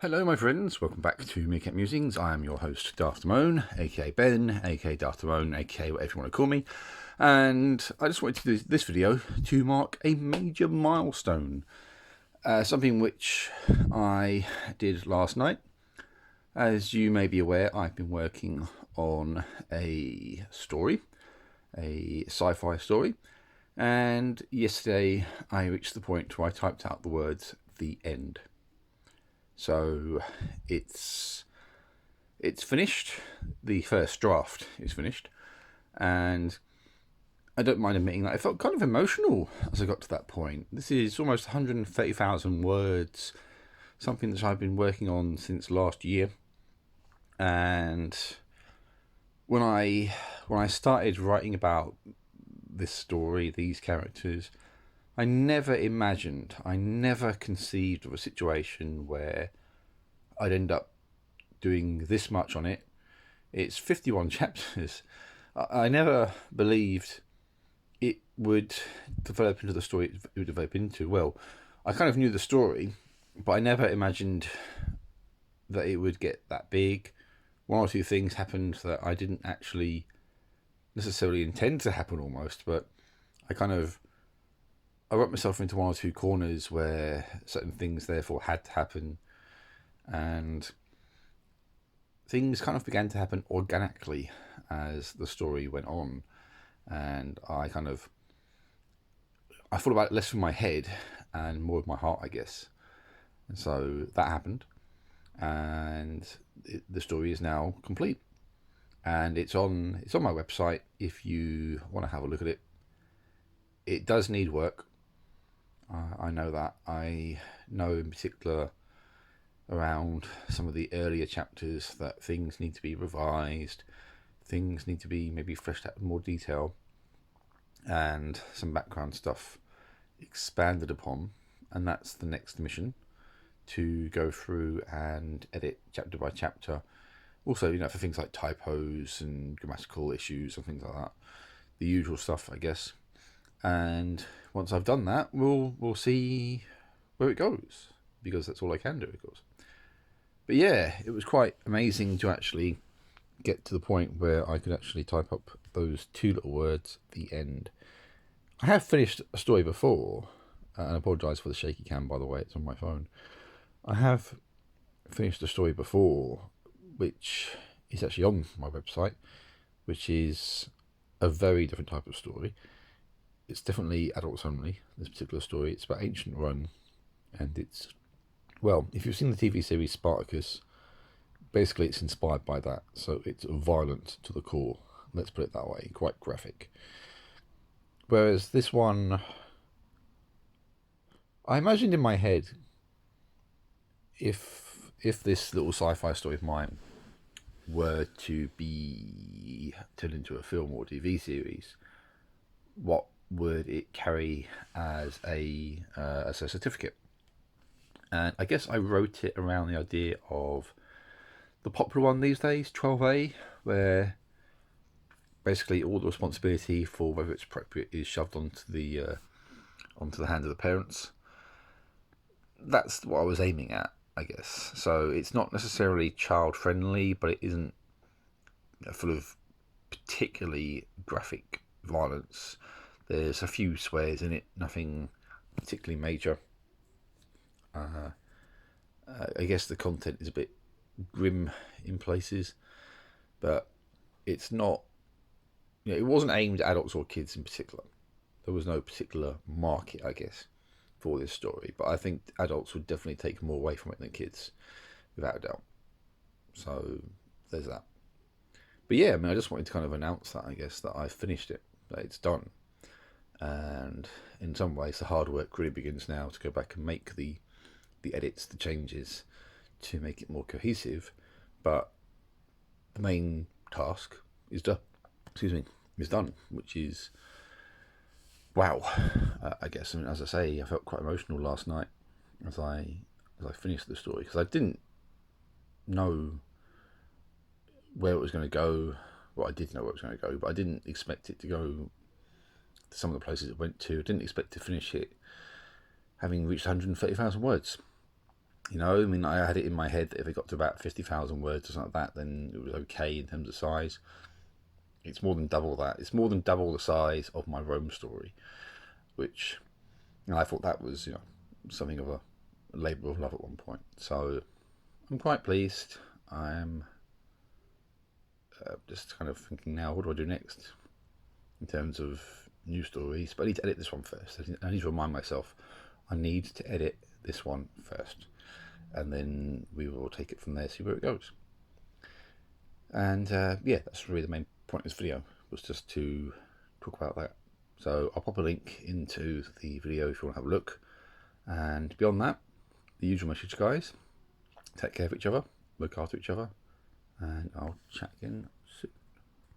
Hello my friends, welcome back to Musings. I am your host Darth Damone, aka Ben, aka Darth Damone, aka whatever you want to call me. And I just wanted to do this video to mark a major milestone. Something which I did last night. As you may be aware, I've been working on a story, a sci-fi story. And yesterday I reached the point where I typed out the words, "The End." So it's finished. The first draft is finished, and I don't mind admitting that I felt kind of emotional as I got to that point. This is almost 130,000 words, something that I've been working on since last year. And when I started writing about this story, these characters, I never conceived of a situation where I'd end up doing this much on it. It's 51 chapters. I never believed it would develop into the story it would develop into. Well, I kind of knew the story, but I never imagined that it would get that big. One or two things happened that I didn't actually necessarily intend to happen almost, but I wrote myself into one or two corners where certain things therefore had to happen, and things kind of began to happen organically as the story went on. And I thought about it less from my head and more with my heart, I guess. And so that happened, and the story is now complete, and it's on my website if you want to have a look at it. It does need work. I know that. I know in particular around some of the earlier chapters that things need to be revised, things need to be maybe fleshed out in more detail, and some background stuff expanded upon. And that's the next mission, to go through and edit chapter by chapter. Also, for things like typos and grammatical issues and things like that, the usual stuff, I guess. And once I've done that, we'll see where it goes, because that's all I can do, of course. But yeah, it was quite amazing to actually get to the point where I could actually type up those two little words, "The End." I have finished a story before, and I apologise for the shaky cam, by the way, it's on my phone. I have finished a story before, which is actually on my website, which is a very different type of story. It's definitely adults only, this particular story. It's about ancient Rome, and if you've seen the TV series Spartacus, basically it's inspired by that. So it's violent to the core, let's put it that way, quite graphic. Whereas this one, I imagined in my head, if this little sci-fi story of mine were to be turned into a film or TV series, what would it carry as a certificate? And I guess I wrote it around the idea of the popular one these days, 12A, where basically all the responsibility for whether it's appropriate is shoved onto the hand of the parents. That's what I was aiming at, I guess. So it's not necessarily child friendly, but it isn't full of particularly graphic violence. There's a few swears in it, nothing particularly major. I guess the content is a bit grim in places, but it's not. It wasn't aimed at adults or kids in particular. There was no particular market, I guess, for this story. But I think adults would definitely take more away from it than kids, without a doubt. So there's that. But yeah, I just wanted to kind of announce that, I guess, that I've finished it, that it's done. And in some ways the hard work really begins now to go back and make the edits, the changes, to make it more cohesive. But the main task is done. Is done, which is wow. I guess. As I say, I felt quite emotional last night as I finished the story, because I didn't know where it was going to go. Well, I did know where it was going to go, but I didn't expect it to go to some of the places it went to. I didn't expect to finish it having reached 130,000 words. You know, I mean, I had it in my head that if it got to about 50,000 words or something like that, then it was okay in terms of size. It's more than double that. It's more than double the size of my Rome story, which, you know, I thought that was, you know, something of a labour of love at one point. So I'm quite pleased. I'm just kind of thinking now, what do I do next in terms of new stories? But I need to edit this one first. I need to remind myself I need to edit this one first, and then we will take it from there, see where it goes. And yeah, that's really the main point of this video, was just to talk about that. So I'll pop a link into the video if you want to have a look. And beyond that, the usual message, guys. Take care of each other, look after each other, and I'll chat again